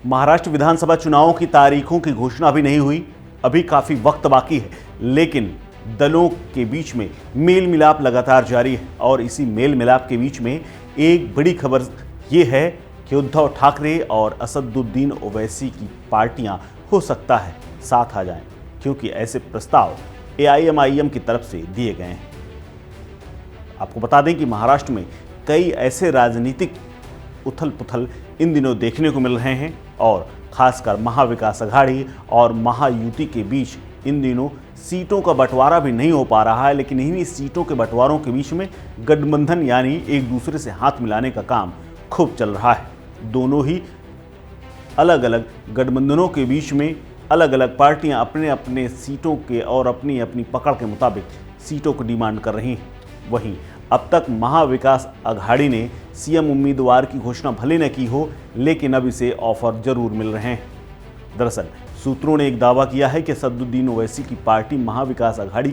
महाराष्ट्र विधानसभा चुनावों की तारीखों की घोषणा अभी नहीं हुई, अभी काफी वक्त बाकी है, लेकिन दलों के बीच में मेल मिलाप लगातार जारी है। और इसी मेल मिलाप के बीच में एक बड़ी खबर यह है कि उद्धव ठाकरे और असदुद्दीन ओवैसी की पार्टियां हो सकता है साथ आ जाएं, क्योंकि ऐसे प्रस्ताव एआईएमआईएम की तरफ से दिए गए हैं। आपको बता दें कि महाराष्ट्र में कई ऐसे राजनीतिक उथल पुथल इन दिनों देखने को मिल रहे हैं और खासकर महाविकास अघाड़ी और महायुति के बीच इन दिनों सीटों का बंटवारा भी नहीं हो पा रहा है, लेकिन इन्हीं सीटों के बंटवारों के बीच में गठबंधन यानी एक दूसरे से हाथ मिलाने का काम खूब चल रहा है। दोनों ही अलग अलग गठबंधनों के बीच में अलग अलग पार्टियां अपने अपने सीटों के और अपनी अपनी पकड़ के मुताबिक सीटों को डिमांड कर रही हैं। वहीं अब तक महाविकास अघाड़ी ने सीएम उम्मीदवार की घोषणा भले न की हो, लेकिन अब इसे ऑफर जरूर मिल रहे हैं। दरअसल सूत्रों ने एक दावा किया है कि असदुद्दीन ओवैसी की पार्टी महाविकास अघाड़ी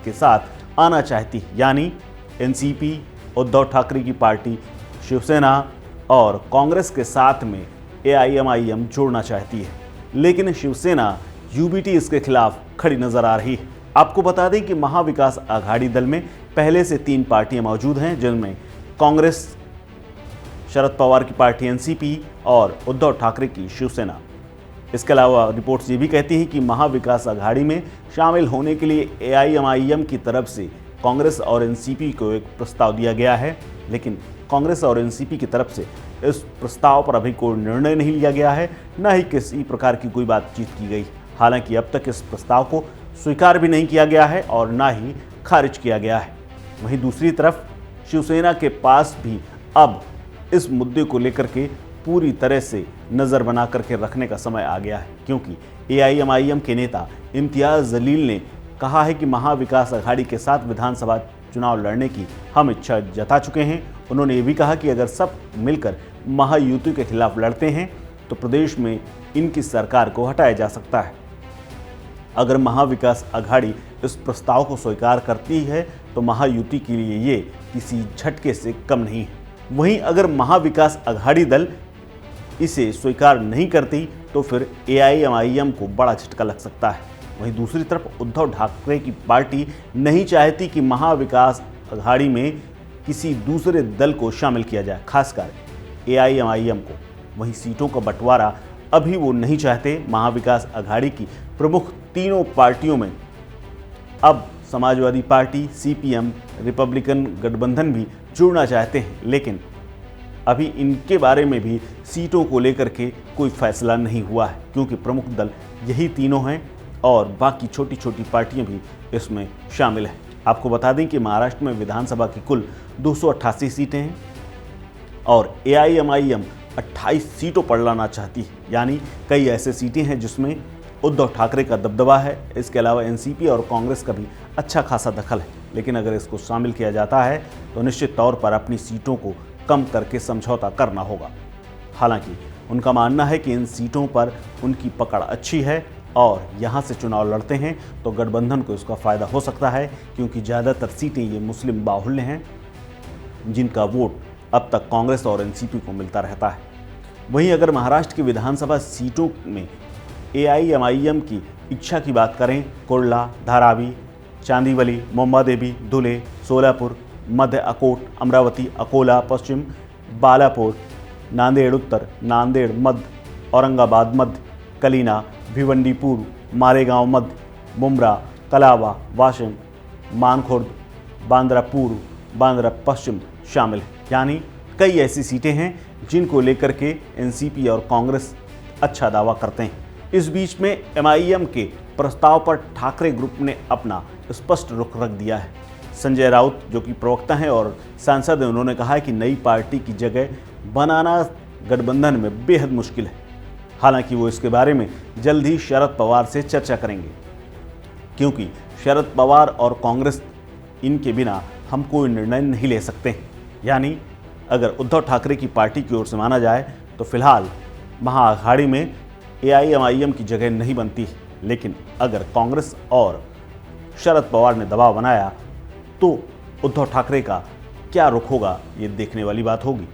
के साथ आना चाहती है, यानी एनसीपी, उद्धव ठाकरे की पार्टी शिवसेना और कांग्रेस के साथ में एआईएमआईएम जोड़ना चाहती है, लेकिन शिवसेना यूबीटी इसके खिलाफ खड़ी नजर आ रही है। आपको बता दें कि महाविकास अघाड़ी दल में पहले से 3 पार्टियां मौजूद हैं, जिनमें कांग्रेस, शरद पवार की पार्टी एनसीपी और उद्धव ठाकरे की शिवसेना। इसके अलावा रिपोर्ट्स ये भी कहती हैं कि महाविकास अघाड़ी में शामिल होने के लिए एआईएमआईएम की तरफ से कांग्रेस और एनसीपी को एक प्रस्ताव दिया गया है, लेकिन कांग्रेस और एनसीपी की तरफ से इस प्रस्ताव पर अभी कोई निर्णय नहीं लिया गया है, न ही किसी प्रकार की कोई बातचीत की गई। हालांकि अब तक इस प्रस्ताव को स्वीकार भी नहीं किया गया है और ना ही खारिज किया गया है। वहीं दूसरी तरफ शिवसेना के पास भी अब इस मुद्दे को लेकर के पूरी तरह से नज़र बना करके रखने का समय आ गया है, क्योंकि एआईएमआईएम के नेता इम्तियाज़ जलील ने कहा है कि महाविकास अघाड़ी के साथ विधानसभा चुनाव लड़ने की हम इच्छा जता चुके हैं। उन्होंने ये भी कहा कि अगर सब मिलकर महायुति के खिलाफ लड़ते हैं तो प्रदेश में इनकी सरकार को हटाया जा सकता है। अगर महाविकास अघाड़ी इस प्रस्ताव को स्वीकार करती है तो महायुति के लिए ये किसी झटके से कम नहीं है। वहीं अगर महाविकास अघाड़ी दल इसे स्वीकार नहीं करती तो फिर एआईएमआईएम को बड़ा झटका लग सकता है। वहीं दूसरी तरफ उद्धव ठाकरे की पार्टी नहीं चाहती कि महाविकास अघाड़ी में किसी दूसरे दल को शामिल किया जाए, खासकर एआईएमआईएम को। वहीं सीटों का बंटवारा अभी वो नहीं चाहते। महाविकास अघाड़ी की प्रमुख तीनों पार्टियों में अब समाजवादी पार्टी, सीपीएम, रिपब्लिकन गठबंधन भी जुड़ना चाहते हैं, लेकिन अभी इनके बारे में भी सीटों को लेकर के कोई फैसला नहीं हुआ है, क्योंकि प्रमुख दल यही तीनों हैं और बाकी छोटी छोटी पार्टियां भी इसमें शामिल हैं। आपको बता दें कि महाराष्ट्र में विधानसभा की कुल 288 सीटें हैं और एआईएमआईएम 28 सीटों पर लड़ना चाहती है, यानी कई ऐसे सीटें हैं जिसमें उद्धव ठाकरे का दबदबा है। इसके अलावा एनसीपी और कांग्रेस का भी अच्छा खासा दखल है, लेकिन अगर इसको शामिल किया जाता है तो निश्चित तौर पर अपनी सीटों को कम करके समझौता करना होगा। हालांकि उनका मानना है कि इन सीटों पर उनकी पकड़ अच्छी है और यहाँ से चुनाव लड़ते हैं तो गठबंधन को इसका फ़ायदा हो सकता है, क्योंकि ज़्यादातर सीटें ये मुस्लिम बाहुल्य हैं, जिनका वोट अब तक कांग्रेस और एनसीपी को मिलता रहता है। वहीं अगर महाराष्ट्र की विधानसभा सीटों में एआईएमआईएम की इच्छा की बात करें, कुर्ला, धारावी, चांदीवली, मुंबादेवी, धुले, सोलापुर, मध्य अकोट, अमरावती, अकोला पश्चिम, बालापुर, नांदेड़ उत्तर, नांदेड़ मध्य, औरंगाबाद मध्य, कलीना, भिवंडी पूर्व, मालेगांव मध्य, मुमरा, कलावा, वाशिम, मानखुर्द, बांद्रा पूर्व, बांद्रा पश्चिम शामिल हैं। यानी कई ऐसी सीटें हैं जिनको लेकर के एनसीपी और कांग्रेस अच्छा दावा करते हैं। इस बीच में एमआईएम के प्रस्ताव पर ठाकरे ग्रुप ने अपना स्पष्ट रुख रख दिया है। संजय राउत, जो कि प्रवक्ता हैं और सांसद हैं, उन्होंने कहा है कि नई पार्टी की जगह बनाना गठबंधन में बेहद मुश्किल है। हालांकि वो इसके बारे में जल्द ही शरद पवार से चर्चा करेंगे, क्योंकि शरद पवार और कांग्रेस इनके बिना हम कोई निर्णय नहीं ले सकते। यानी अगर उद्धव ठाकरे की पार्टी की ओर से माना जाए तो फिलहाल महाअघाड़ी में एआईएमआईएम की जगह नहीं बनती, लेकिन अगर कांग्रेस और शरद पवार ने दबाव बनाया तो उद्धव ठाकरे का क्या रुख होगा, ये देखने वाली बात होगी।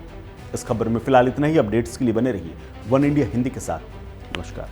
इस खबर में फिलहाल इतना ही। अपडेट्स के लिए बने रहिए वन इंडिया हिंदी के साथ। नमस्कार।